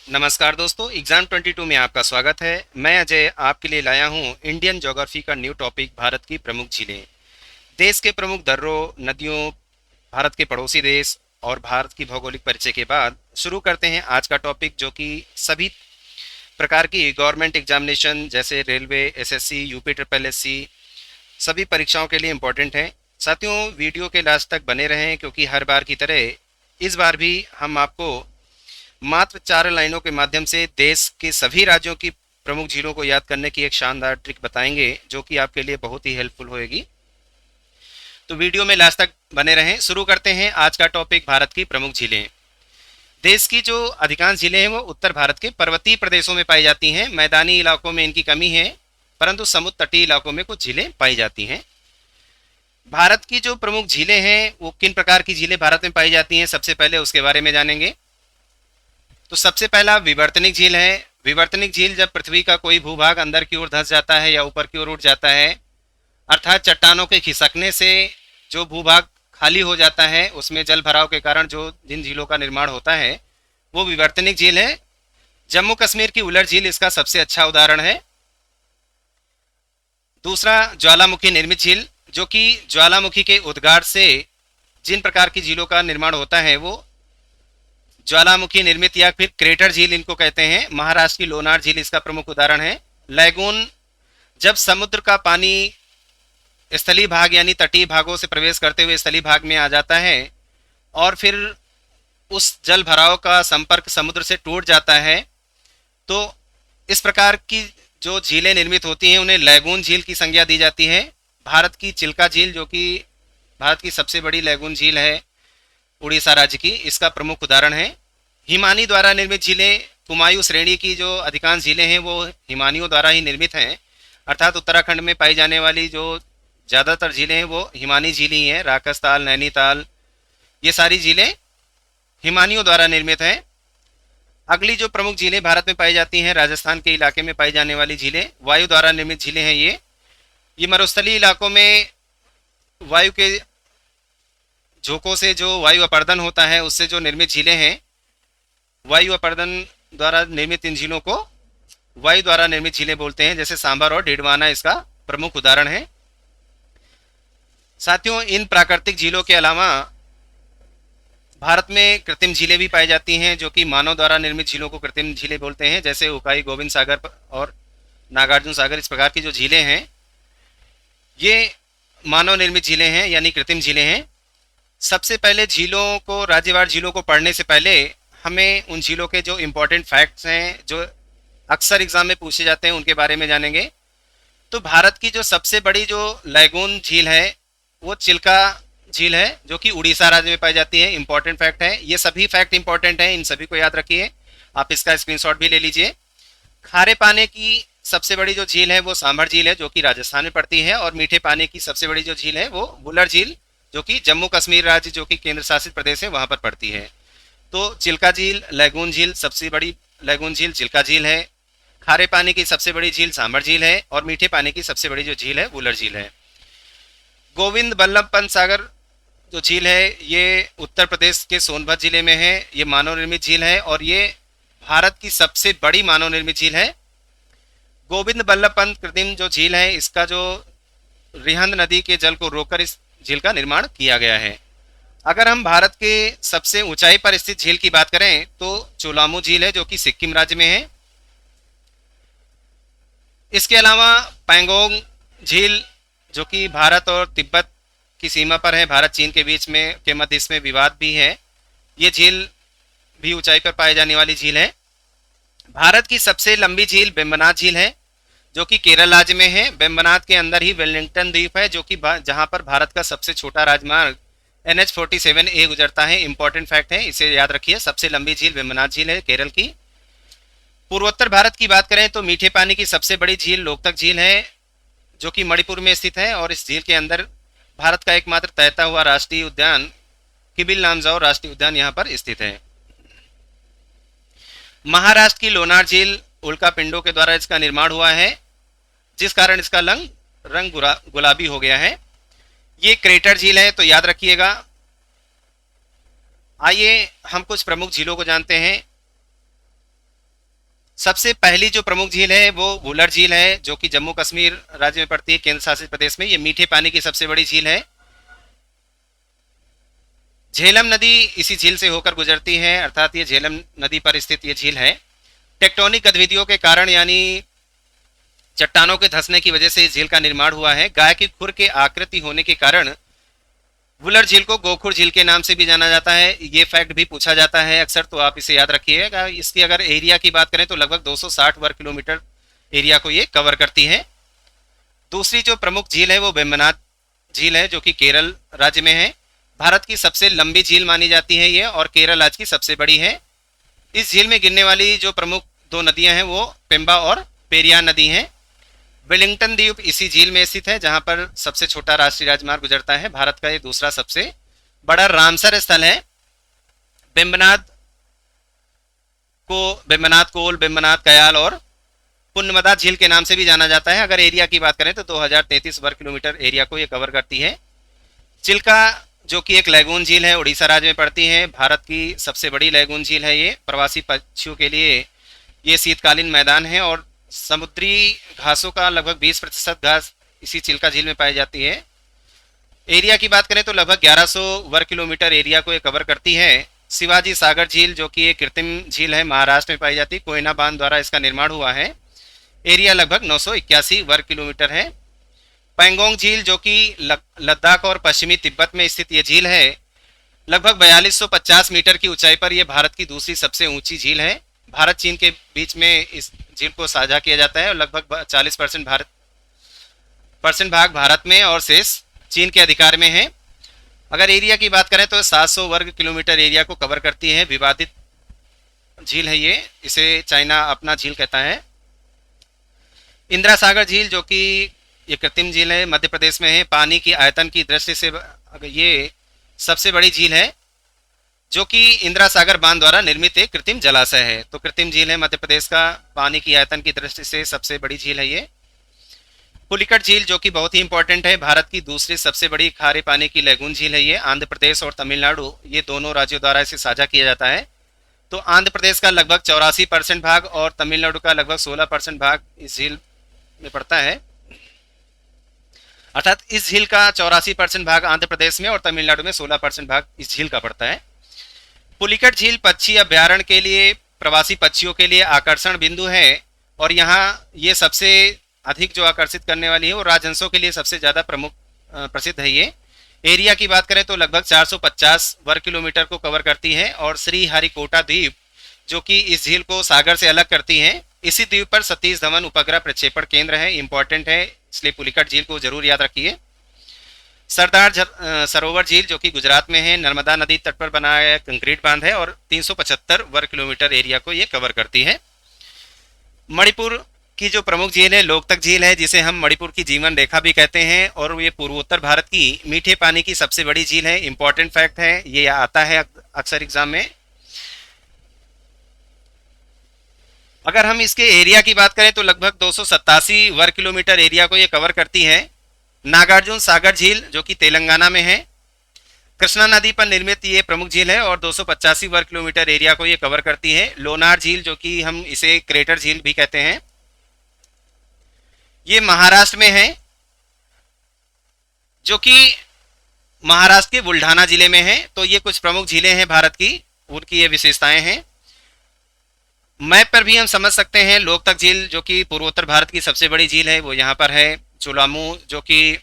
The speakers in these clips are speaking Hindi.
नमस्कार दोस्तों, एग्ज़ाम 22 में आपका स्वागत है। मैं अजय आपके लिए लाया हूँ इंडियन ज्योग्राफी का न्यू टॉपिक भारत की प्रमुख झीलें। देश के प्रमुख दर्रों, नदियों, भारत के पड़ोसी देश और भारत की भौगोलिक परिचय के बाद शुरू करते हैं आज का टॉपिक, जो कि सभी प्रकार की गवर्नमेंट एग्जामिनेशन जैसे railway, SSC, UP triple SC सभी परीक्षाओं के लिए इम्पोर्टेंट है। साथियों, वीडियो के लास्ट तक बने रहें क्योंकि हर बार की तरह इस बार भी हम आपको मात्र 4 लाइनों के माध्यम से देश के सभी राज्यों की प्रमुख झीलों को याद करने की एक शानदार ट्रिक बताएंगे, जो कि आपके लिए बहुत ही हेल्पफुल होएगी। तो वीडियो में लास्ट तक बने रहें। शुरू करते हैं आज का टॉपिक, भारत की प्रमुख झीलें। देश की जो अधिकांश झीलें हैं वो उत्तर भारत के पर्वतीय प्रदेशों में पाई जाती हैं। मैदानी इलाकों में इनकी कमी है, परंतु समुद्र तटीय इलाकों में कुछ झीलें पाई जाती हैं। भारत की जो प्रमुख झीलें हैं वो किन प्रकार की झीलें भारत में पाई जाती हैं, सबसे पहले उसके बारे में जानेंगे। तो सबसे पहला विवर्तनिक झील है। विवर्तनिक झील जब पृथ्वी का कोई भूभाग अंदर की ओर धंस जाता है या ऊपर की ओर उठ जाता है, अर्थात चट्टानों के खिसकने से जो भूभाग खाली हो जाता है, उसमें जल भराव के कारण जो जिन झीलों का निर्माण होता है वो विवर्तनिक झील है। जम्मू कश्मीर की उलर झील इसका सबसे अच्छा उदाहरण है। दूसरा, ज्वालामुखी निर्मित झील, जो कि ज्वालामुखी के उद्गार से जिन प्रकार की झीलों का निर्माण होता है वो ज्वालामुखी निर्मित या फिर क्रेटर झील इनको कहते हैं। महाराष्ट्र की लोनार झील इसका प्रमुख उदाहरण है। लैगून, जब समुद्र का पानी स्थलीय भाग यानी तटीय भागों से प्रवेश करते हुए स्थलीय भाग में आ जाता है और फिर उस जल भराव का संपर्क समुद्र से टूट जाता है, तो इस प्रकार की जो झीलें निर्मित होती हैं उन्हें लैगून झील की संज्ञा दी जाती है। भारत की चिल्का झील, जो कि भारत की सबसे बड़ी लैगून झील है उड़ीसा राज्य की, इसका प्रमुख उदाहरण है। हिमानी द्वारा निर्मित झीलें, कुमायूं श्रेणी की जो अधिकांश झीलें हैं वो हिमानियों द्वारा ही निर्मित हैं, अर्थात उत्तराखंड में पाई जाने वाली जो ज़्यादातर झीलें हैं वो हिमानी झील ही हैं। राकसताल, नैनीताल, ये सारी झीलें हिमानियों द्वारा निर्मित हैं। अगली जो प्रमुख झीलें भारत में पाई जाती हैं, राजस्थान के इलाके में पाई जाने वाली झीलें वायु द्वारा निर्मित झीलें हैं। ये मरुस्थलीय इलाकों में वायु के झोंकों से जो वायु अपर्दन होता है उससे जो निर्मित झीलें हैं, वायु अपर्दन द्वारा निर्मित इन झीलों को वायु द्वारा निर्मित झीलें बोलते हैं, जैसे सांभर और डिडवाना इसका प्रमुख उदाहरण है। साथियों, इन प्राकृतिक झीलों के अलावा भारत में कृत्रिम झीलें भी पाई जाती हैं, जो कि मानव द्वारा निर्मित झीलों को कृत्रिम झीलें बोलते हैं, जैसे उकाई, गोविंद सागर और नागार्जुन सागर। इस प्रकार की जो झीलें हैं ये मानव निर्मित झीलें हैं यानी कृत्रिम झीलें हैं। सबसे पहले झीलों को, राज्यवार झीलों को पढ़ने से पहले हमें उन झीलों के जो इम्पोर्टेंट फैक्ट्स हैं जो अक्सर एग्जाम में पूछे जाते हैं उनके बारे में जानेंगे। तो भारत की जो सबसे बड़ी जो लैगून झील है वो चिल्का झील है, जो कि उड़ीसा राज्य में पाई जाती है। इंपॉर्टेंट फैक्ट है, ये सभी फैक्ट इंपॉर्टेंट हैं, इन सभी को याद रखिए। आप इसका स्क्रीनशॉट भी ले लीजिए। खारे पानी की सबसे बड़ी जो झील है वो सांभर झील है, जो कि राजस्थान में पड़ती है। और मीठे पानी की सबसे बड़ी जो झील है वो बुलर झील, जो कि जम्मू कश्मीर राज्य, जो कि केंद्र शासित प्रदेश है, वहां पर पड़ती है। तो चिल्का झील, लैगून झील, सबसे बड़ी लैगून झील चिल्का झील है। खारे पानी की सबसे बड़ी झील सांभर झील है और मीठे पानी की सबसे बड़ी जो झील है वुलर झील है। गोविंद बल्लभ पंत सागर जो झील है ये उत्तर प्रदेश के सोनभद्र जिले में है। ये मानव निर्मित झील है और ये भारत की सबसे बड़ी मानव निर्मित झील है। गोविंद बल्लभ पंत कृत्रिम जो झील है, इसका जो रिहंद नदी के जल को रोककर इस झील का निर्माण किया गया है। अगर हम भारत के सबसे ऊंचाई पर स्थित झील की बात करें तो चोलामू झील है, जो कि सिक्किम राज्य में है। इसके अलावा पैंगोंग झील, जो कि भारत और तिब्बत की सीमा पर है, भारत चीन के बीच में के मध्य इसमें विवाद भी है। ये झील भी ऊंचाई पर पाई जाने वाली झील है। भारत की सबसे लंबी झील वेम्बनाथ झील है, जो कि केरल राज्य में है। वेम्बनाथ के अंदर ही वेलिंगटन द्वीप है, जो कि जहां पर भारत का सबसे छोटा राजमार्ग NH-47A गुजरता है। इंपॉर्टेंट फैक्ट है, इसे याद रखिए। सबसे लंबी झील वेम्बनाथ झील है केरल की। पूर्वोत्तर भारत की बात करें तो मीठे पानी की सबसे बड़ी झील लोकतक झील है, जो कि मणिपुर में स्थित है। और इस झील के अंदर भारत का एकमात्र तैरता हुआ राष्ट्रीय उद्यान किबिल लामजाओ राष्ट्रीय उद्यान यहाँ पर स्थित है। महाराष्ट्र की लोनार झील उल्का पिंडों के द्वारा इसका निर्माण हुआ है, जिस कारण इसका रंग गुलाबी हो गया है। ये क्रेटर झील है, तो याद रखिएगा। आइए हम कुछ प्रमुख झीलों को जानते हैं। सबसे पहली जो प्रमुख झील है वो वुलर झील है, जो कि जम्मू कश्मीर राज्य में पड़ती है, केंद्र शासित प्रदेश में। ये मीठे पानी की सबसे बड़ी झील है। झेलम नदी इसी झील से होकर गुजरती है, अर्थात ये झेलम नदी पर स्थित ये झील है। टेक्टोनिक गतिविधियों के कारण यानी चट्टानों के धंसने की वजह से इस झील का निर्माण हुआ है। गाय की खुर के आकृति होने के कारण वुलर झील को गोखुर झील के नाम से भी जाना जाता है। ये फैक्ट भी पूछा जाता है अक्सर, तो आप इसे याद रखिएगा। इसकी अगर एरिया की बात करें तो लगभग 260 वर्ग किलोमीटर एरिया को ये कवर करती है। दूसरी जो प्रमुख झील है वो वेम्बनाथ झील है, जो कि केरल राज्य में है। भारत की सबसे लंबी झील मानी जाती है ये, और केरल राज्य की सबसे बड़ी है। इस झील में गिरने वाली जो प्रमुख दो नदियां हैं वो पेम्बा और पेरियार नदी हैं। वेलिंगटन द्वीप इसी झील में स्थित है, जहां पर सबसे छोटा राष्ट्रीय राजमार्ग गुजरता है। भारत का ये दूसरा सबसे बड़ा रामसर स्थल है। बेम्बनाथ कोल, बेम्बनाथ कयाल और पुन्नमदा झील के नाम से भी जाना जाता है। अगर एरिया की बात करें तो 2033 वर्ग किलोमीटर एरिया को ये कवर करती है। चिल्का जो कि एक लैगून झील है, उड़ीसा राज्य में पड़ती है। भारत की सबसे बड़ी लैगून झील है ये। प्रवासी पक्षियों के लिए ये शीतकालीन मैदान है, और समुद्री घासों का लगभग 20% घास इसी चिल्का झील में पाई जाती है। एरिया की बात करें तो लगभग 1100 वर्ग किलोमीटर एरिया को ये कवर करती है। शिवाजी सागर झील जो कि एक कृत्रिम झील है, महाराष्ट्र में पाई जाती है। कोयना बांध द्वारा इसका निर्माण हुआ है। एरिया लगभग 981 वर्ग किलोमीटर है। पैंगोंग झील जो कि लद्दाख और पश्चिमी तिब्बत में स्थित ये झील है, लगभग 4250 मीटर की ऊंचाई पर यह भारत की दूसरी सबसे ऊंची झील है। भारत चीन के बीच में इस झील को साझा किया जाता है, और लगभग 40% भाग भारत में और शेष चीन के अधिकार में है। अगर एरिया की बात करें तो 700 वर्ग किलोमीटर एरिया को कवर करती है। विवादित झील है ये, इसे चाइना अपना झील कहता है। इंदिरा सागर झील जो कि ये कृत्रिम झील है, मध्य प्रदेश में है। पानी की आयतन की दृष्टि से ये सबसे बड़ी झील है, जो कि इंदिरा सागर बांध द्वारा निर्मित एक कृत्रिम जलाशय है। तो कृत्रिम झील है, मध्य प्रदेश का, पानी की आयतन की दृष्टि से सबसे बड़ी झील है ये। पुलिकट झील जो कि बहुत ही इंपॉर्टेंट है, भारत की दूसरी सबसे बड़ी खारे पानी की लैगून झील है ये। आंध्र प्रदेश और तमिलनाडु, ये दोनों राज्यों द्वारा इसे साझा किया जाता है। तो आंध्र प्रदेश का लगभग 84% भाग और तमिलनाडु का लगभग 16% भाग इस झील में पड़ता है। अर्थात इस झील का 84% भाग आंध्र प्रदेश में और तमिलनाडु में 16% भाग इस झील का पड़ता है। पुलिकट झील पक्षी अभ्यारण्य के लिए, प्रवासी पक्षियों के लिए आकर्षण बिंदु है, और यहाँ ये सबसे अधिक जो आकर्षित करने वाली है वो राजहंसों के लिए सबसे ज़्यादा प्रसिद्ध है ये। एरिया की बात करें तो लगभग 450 वर्ग किलोमीटर को कवर करती है। और श्री हरिकोटा द्वीप जो कि इस झील को सागर से अलग करती है, इसी द्वीप पर सतीश धवन उपग्रह प्रक्षेपण केंद्र है। इंपॉर्टेंट है, इसलिए पुलिकट झील को जरूर याद रखिए। सरदार सरोवर झील जो कि गुजरात में है, नर्मदा नदी तट पर बनाया गया कंक्रीट बांध है, और 375 वर्ग किलोमीटर एरिया को ये कवर करती है। मणिपुर की जो प्रमुख झील है लोकतक झील है, जिसे हम मणिपुर की जीवन रेखा भी कहते हैं, और ये पूर्वोत्तर भारत की मीठे पानी की सबसे बड़ी झील है। इंपॉर्टेंट फैक्ट है, ये आता है अक्सर एग्जाम में। अगर हम इसके एरिया की बात करें तो लगभग 287 वर्ग किलोमीटर एरिया को ये कवर करती है। नागार्जुन सागर झील जो कि तेलंगाना में है, कृष्णा नदी पर निर्मित ये प्रमुख झील है, और 285 वर्ग किलोमीटर एरिया को ये कवर करती है। लोनार झील जो कि हम इसे क्रेटर झील भी कहते हैं, ये महाराष्ट्र में है, जो कि महाराष्ट्र के बुल्ढाना जिले में है। तो ये कुछ प्रमुख झीलें हैं भारत की, उनकी ये विशेषताएं हैं। मैप पर भी हम समझ सकते हैं। लोकतक झील जो कि पूर्वोत्तर भारत की सबसे बड़ी झील है वो यहाँ पर है। चोलामू जो कि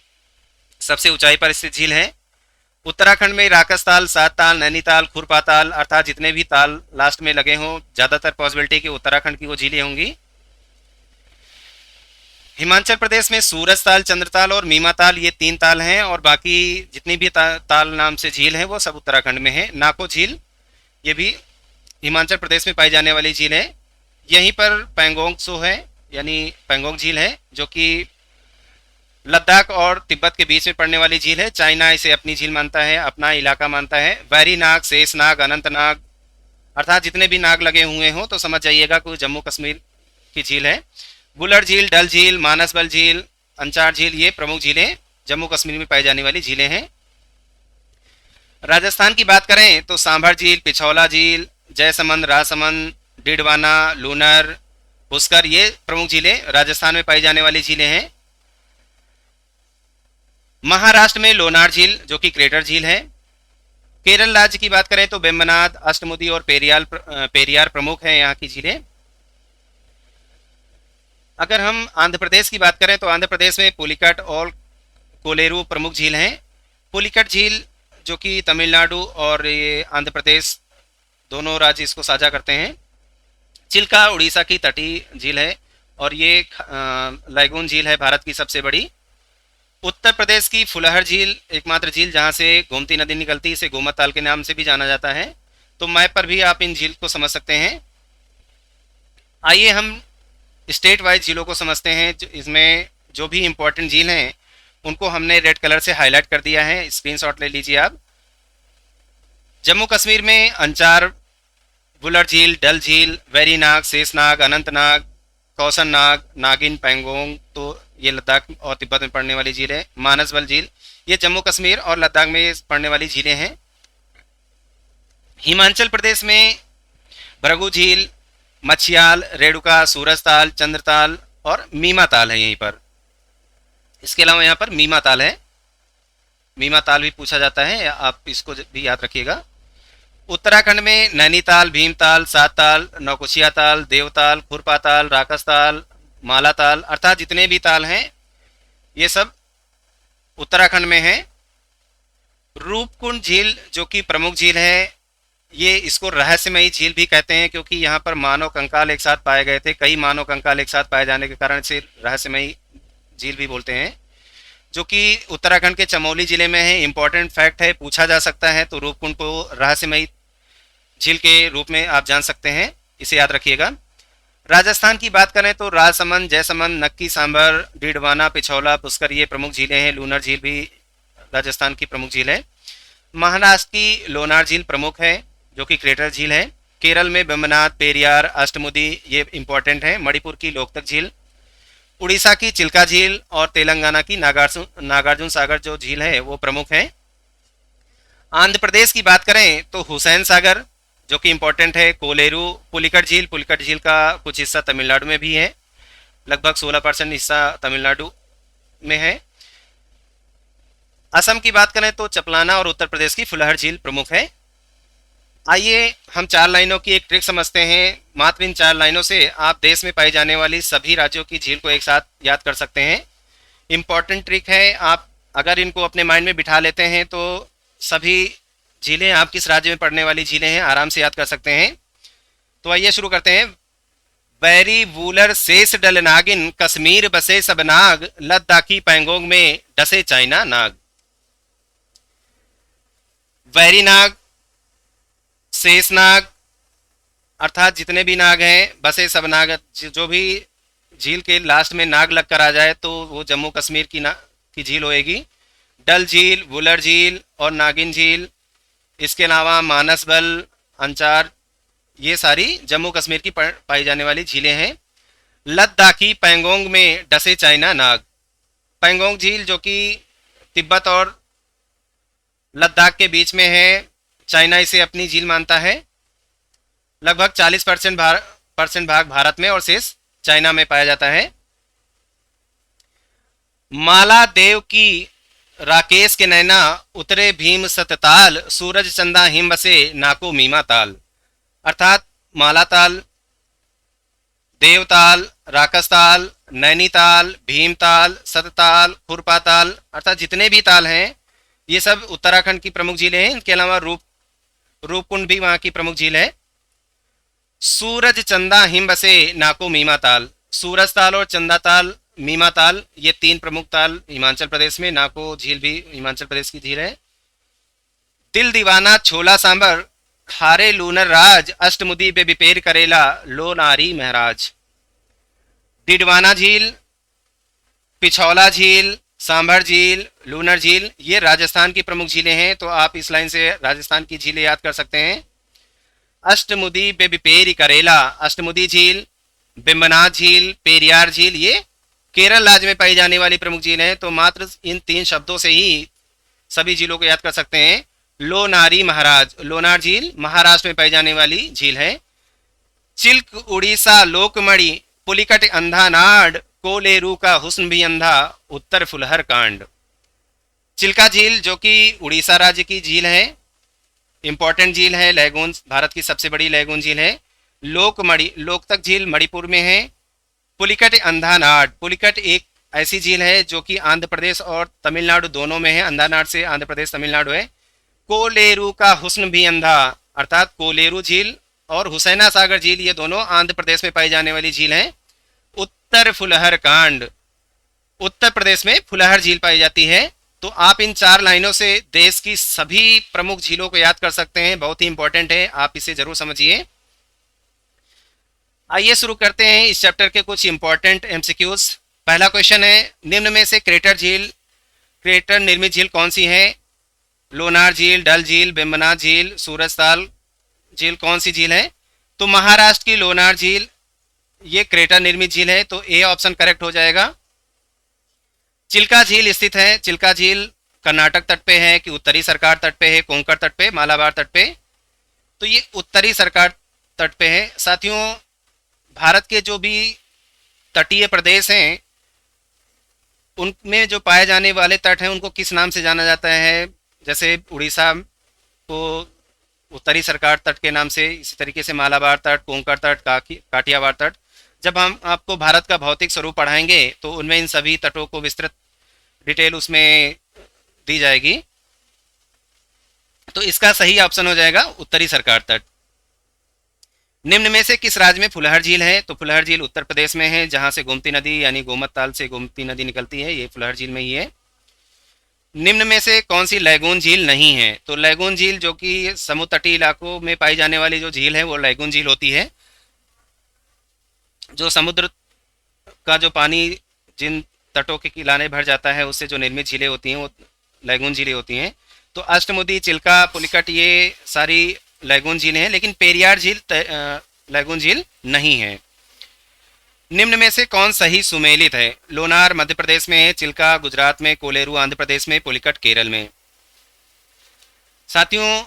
सबसे ऊंचाई पर स्थित झील है। उत्तराखंड में राकस ताल, सात ताल, नैनीताल, खुरपा ताल, अर्थात जितने भी ताल लास्ट में लगे हों, ज़्यादातर पॉसिबिलिटी कि उत्तराखंड की वो झीलें होंगी। हिमाचल प्रदेश में सूरज ताल, चंद्रताल और मीमा ताल, ये 3 ताल हैं, और बाकी जितनी भी ताल नाम से झील है वो सब उत्तराखंड में है। नाको झील ये भी हिमाचल प्रदेश में पाई जाने वाली झील है। यहीं पर पैंगोंग सो है, यानी पैंगोंग झील है, जो कि लद्दाख और तिब्बत के बीच में पड़ने वाली झील है। चाइना इसे अपनी झील मानता है, अपना इलाका मानता है। वैरी नाग, शेष नाग, अनंत नाग, अर्थात जितने भी नाग लगे हुए हों तो समझ जाइएगा कि जम्मू कश्मीर की झील है। बुलर झील, डल झील, मानसबल झील, अंचार झील, ये प्रमुख झीलें जम्मू कश्मीर में पाई जाने वाली झीलें हैं। राजस्थान की बात करें तो सांभर झील, पिछौला झील, जयसमंद, राजसमंद, डिडवाना, लूनर, पुष्कर, ये प्रमुख झीलें राजस्थान में पाई जाने वाली झीलें हैं। महाराष्ट्र में लोनार झील जो कि क्रेटर झील है। केरल राज्य की बात करें तो वेम्बनाड, अष्टमुदी और पेरियार प्रमुख हैं यहाँ की झीलें। अगर हम आंध्र प्रदेश की बात करें तो आंध्र प्रदेश में पुलिकट और कोलेरू प्रमुख झील हैं। पुलिकट झील जो कि तमिलनाडु और ये आंध्र प्रदेश दोनों राज्य इसको साझा करते हैं। चिल्का उड़ीसा की तटीय झील है और ये लैगून झील है भारत की सबसे बड़ी। उत्तर प्रदेश की फुलहर झील एकमात्र झील जहाँ से गोमती नदी निकलती, इसे गोमत ताल के नाम से भी जाना जाता है। तो मैप पर भी आप इन झील को समझ सकते हैं। आइए हम स्टेट वाइज झीलों को समझते हैं। इसमें जो भी इम्पोर्टेंट झील हैं उनको हमने रेड कलर से हाईलाइट कर दिया है, स्क्रीनशॉट ले लीजिए आप। जम्मू कश्मीर में अंचार, बुलर झील, डल झील, वेरीनाग, शेषनाग, अनंतनाग, कौशननाग, नागिन, पैंगोंग, तो ये लद्दाख और तिब्बत में पड़ने वाली झील है। मानसबल झील, ये जम्मू कश्मीर और लद्दाख में पड़ने वाली झीलें हैं। हिमाचल प्रदेश में भृगु झील, मछियाल, रेणुका, सूरजताल, चंद्रताल और मीमा ताल है यहीं पर। इसके अलावा यहाँ पर मीमा ताल है, मीमा ताल भी पूछा जाता है, आप इसको भी याद रखिएगा। उत्तराखंड में नैनीताल, भीमताल, सातताल, नौकुचिया ताल, देवताल, खुरपा ताल, राकस ताल, माला ताल, अर्थात जितने भी ताल हैं ये सब उत्तराखंड में हैं। रूपकुंड झील जो कि प्रमुख झील है, ये इसको रहस्यमयी झील भी कहते हैं क्योंकि यहाँ पर मानव कंकाल एक साथ पाए गए थे। कई मानव कंकाल एक साथ पाए जाने के कारण से रहस्यमयी झील भी बोलते हैं, जो कि उत्तराखंड के चमोली जिले में है। इंपॉर्टेंट फैक्ट है, पूछा जा सकता है, तो रूपकुंड को रहस्यमयी झील के रूप में आप जान सकते हैं, इसे याद रखिएगा। राजस्थान की बात करें तो राजसमंद, जयसमंद, नक्की, सांभर, डीडवाना, पिछौला, पुष्कर ये प्रमुख झीलें हैं। लूनर झील भी राजस्थान की प्रमुख झील है। महाराष्ट्र की लोनार झील प्रमुख है जो कि क्रेटर झील है। केरल में वेम्बनाड, पेरियार, अष्टमुदी ये इंपॉर्टेंट है। मणिपुर की लोकतक झील, उड़ीसा की चिल्का झील और तेलंगाना की नागार्जुन सागर जो झील है वो प्रमुख है। आंध्र प्रदेश की बात करें तो हुसैन सागर जो कि इंपॉर्टेंट है। कोलेरू, पुलिकट झील का कुछ हिस्सा तमिलनाडु में भी है, लगभग 16% हिस्सा तमिलनाडु में है। असम की बात करें तो चपलाना और उत्तर प्रदेश की फुलहर झील प्रमुख है। आइए हम 4 लाइनों की एक ट्रिक समझते हैं। मात्र इन 4 लाइनों से आप देश में पाई जाने वाली सभी राज्यों की झील को एक साथ याद कर सकते हैं। इम्पॉर्टेंट ट्रिक है, आप अगर इनको अपने माइंड में बिठा लेते हैं तो सभी झीलें आप किस राज्य में पड़ने वाली झीलें हैं आराम से याद कर सकते हैं। तो आइए शुरू करते हैं। बैरी, वूलर, शेष, डल, नागिन, कश्मीर बसे सब नाग, लद्दाखी पैंगोंग में डसे चाइना नाग। वैरी नाग, शेषनाग अर्थात जितने भी नाग हैं, बसे सब नाग, जो भी झील के लास्ट में नाग लग कर आ जाए तो वो जम्मू कश्मीर की झील होएगी। डल झील, वुलर झील और नागिन झील, इसके अलावा मानसबल, अंचार, ये सारी जम्मू कश्मीर की पाई जाने वाली झीलें हैं। लद्दाखी पैंगोंग में डसे चाइना नाग, पैंगोंग झील जो कि तिब्बत और लद्दाख के बीच में है, चाइना इसे अपनी झील मानता है। लगभग 40% भाग भारत में और शेष चाइना में पाया जाता है। माला देव की राकेश के नैना, उतरे भीम सतताल, सूरज चंदा हिम बसे नाको मीमा ताल, अर्थात मालाताल, देवताल, राकसताल, नैनीताल, भीमताल, सतताल, खुरपाताल, अर्थात जितने भी ताल हैं ये सब उत्तराखंड की प्रमुख झीलें हैं। इनके अलावा रूपकुंड भी वहाँ की प्रमुख झील है। सूरज चंदा हिम बसे नाको मीमा ताल, सूरज ताल और चंदा ताल, मीमा ताल, ये 3 प्रमुख ताल हिमाचल प्रदेश में। नाको झील भी हिमाचल प्रदेश की झील है। दिल दीवाना, छोला सांबर, खारे लूनर राज, अष्टमुदी बे बिपेर करेला, लो नारी महराज। डिडवाना झील, पिछौला झील, सांभर झील, लूनर झील, ये राजस्थान की प्रमुख झीलें हैं। तो आप इस लाइन से राजस्थान की झीलें याद कर सकते हैं। अष्टमुदी बे बिपेर करेला, अष्टमुदी झील, वेम्बनाड झील, पेरियार झील, ये केरल राज्य में पाई जाने वाली प्रमुख झील हैं। तो मात्र इन 3 शब्दों से ही सभी झीलों को याद कर सकते हैं। लो नारी महाराज, लोनार झील महाराष्ट्र में पाई जाने वाली झील है। चिल्क उड़ीसा, लोकमणि पुलिकट अंधा नाड, कोलेरू का हुस्न भी अंधा, उत्तर फुलहर कांड। चिल्का झील जो कि उड़ीसा राज्य की झील है, इंपॉर्टेंट झील है, लैगून, भारत की सबसे बड़ी लैगून झील है। लोकतक झील मणिपुर में है। पुलिकट अंधा नाड, पुलिकट एक ऐसी झील है जो कि आंध्र प्रदेश और तमिलनाडु दोनों में है, अंधा नाड से आंध्र प्रदेश तमिलनाडु है। कोलेरू का हुस्न भी अंधा, अर्थात कोलेरू झील और हुसैना सागर झील ये दोनों आंध्र प्रदेश में पाई जाने वाली झील हैं। उत्तर फुलहर कांड, उत्तर प्रदेश में फुलहर झील पाई जाती है। तो आप इन 4 लाइनों से देश की सभी प्रमुख झीलों को याद कर सकते हैं, बहुत ही इंपॉर्टेंट है, आप इसे जरूर समझिए। आइए शुरू करते हैं इस चैप्टर के कुछ इंपॉर्टेंट एमसीक्यूज। पहला क्वेश्चन है, निम्न में से क्रेटर निर्मित झील कौन सी है? लोनार झील, डल झील, बेम्बनाथ झील, सूरजताल झील कौन सी झील है? तो महाराष्ट्र की लोनार झील ये क्रेटर निर्मित झील है, तो ए ऑप्शन करेक्ट हो जाएगा। चिल्का झील स्थित है, चिल्का झील कर्नाटक तट पे है कि उत्तरी सरकार तट पे है, कोंकण तट पे, मालाबार तट पे? तो ये उत्तरी सरकार तट पे है। साथियों, भारत के जो भी तटीय प्रदेश हैं उनमें जो पाए जाने वाले तट हैं उनको किस नाम से जाना जाता है? जैसे उड़ीसा को उत्तरी सरकार तट के नाम से, इसी तरीके से मालाबार तट, कोंकण तट, काठियावाड़ तट। जब हम आपको भारत का भौतिक स्वरूप पढ़ाएंगे तो उनमें इन सभी तटों को विस्तृत डिटेल उसमें दी जाएगी। तो इसका सही ऑप्शन हो जाएगा उत्तरी सरकार तट। निम्न में से किस राज्य में फुलहर झील है? तो फुलहर झील उत्तर प्रदेश में है, जहां से गोमती नदी यानी गोमत ताल से गोमती नदी निकलती है, ये फुलहर झील में ही है। निम्न में से कौन सी लैगून झील नहीं है? तो लैगून झील जो कि समुद्र तटीय इलाकों में पाई जाने वाली जो झील है वो लैगून झील होती है। जो समुद्र का जो पानी जिन तटों के किनारे भर जाता है उससे जो निर्मित झीलें होती हैं वो लैगून झीलें होती हैं। तो अष्टमुदी, चिल्का, पुलिकट ये सारी लैगून झीलें हैं, लेकिन पेरियार झील लैगून झील नहीं है। निम्न में से कौन सही सुमेलित है? लोनार मध्य प्रदेश में है, चिल्का गुजरात में, कोलेरू आंध्र प्रदेश में, पुलिकट केरल में। साथियों,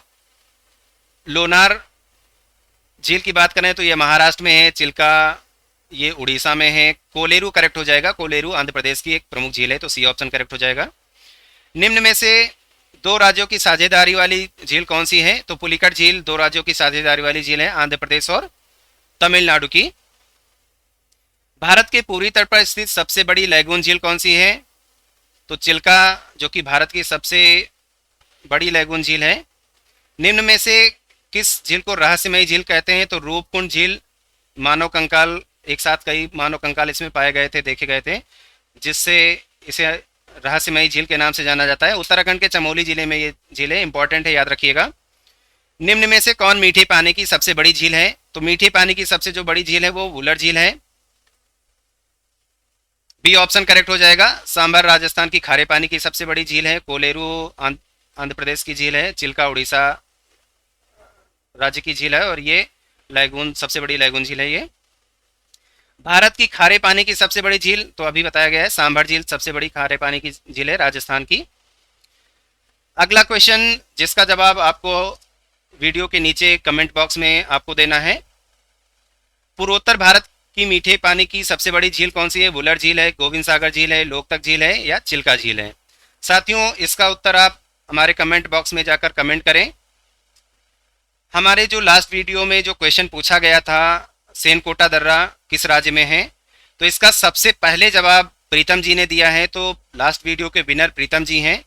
लोनार झील की बात करें तो ये महाराष्ट्र में है, चिल्का ये उड़ीसा में है, कोलेरू करेक्ट हो जाएगा, कोलेरू आंध्र प्रदेश की एक प्रमुख झील है, तो सी ऑप्शन करेक्ट हो जाएगा। निम्न में से 2 राज्यों की साझेदारी वाली झील कौन सी है? तो पुलिकट झील 2 राज्यों की साझेदारी वाली झील है, आंध्र प्रदेश और तमिलनाडु की। भारत के पूर्वी तट पर स्थित सबसे बड़ी लैगून झील कौन सी है? तो चिल्का जो कि भारत की सबसे बड़ी लैगून झील है। निम्न में से किस झील को रहस्यमयी झील कहते हैं? तो रूपकुंड झील, मानव कंकाल, एक साथ कई मानव कंकाल इसमें पाए गए थे, देखे गए थे, जिससे इसे रहस्यमयी झील के नाम से जाना जाता है। उत्तराखंड के चमोली जिले में ये झील है, इंपॉर्टेंट है, याद रखिएगा। निम्न में से कौन मीठे पानी की सबसे बड़ी झील है? तो मीठे पानी की सबसे जो बड़ी झील है वो वुलर झील है, बी ऑप्शन करेक्ट हो जाएगा। सांभर राजस्थान की खारे पानी की सबसे बड़ी झील है, कोलेरू आंध्र प्रदेश की झील है, चिल्का उड़ीसा राज्य की झील है, और ये लैगून सबसे बड़ी लैगून झील है। ये भारत की खारे पानी की सबसे बड़ी झील तो अभी बताया गया है, सांभर झील सबसे बड़ी खारे पानी की झील है राजस्थान की। अगला क्वेश्चन जिसका जवाब आपको वीडियो के नीचे कमेंट बॉक्स में आपको देना है। पूर्वोत्तर भारत की मीठे पानी की सबसे बड़ी झील कौन सी है? वुलर झील है, गोविंद सागर झील है, लोकतक झील है, या चिल्का झील है? साथियों, इसका उत्तर आप हमारे कमेंट बॉक्स में जाकर कमेंट करें। हमारे जो लास्ट वीडियो में जो क्वेश्चन पूछा गया था, सेनकोटा दर्रा किस राज्य में है, तो इसका सबसे पहले जवाब प्रीतम जी ने दिया है, तो लास्ट वीडियो के विनर प्रीतम जी हैं।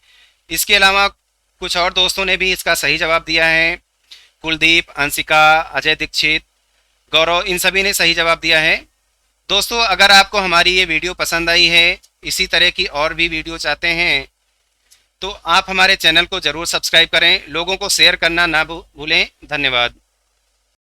इसके अलावा कुछ और दोस्तों ने भी इसका सही जवाब दिया है, कुलदीप, अंशिका, अजय दीक्षित, गौरव, इन सभी ने सही जवाब दिया है। दोस्तों, अगर आपको हमारी ये वीडियो पसंद आई है, इसी तरह की और भी वीडियो चाहते हैं, तो आप हमारे चैनल को ज़रूर सब्सक्राइब करें, लोगों को शेयर करना ना भूलें। धन्यवाद।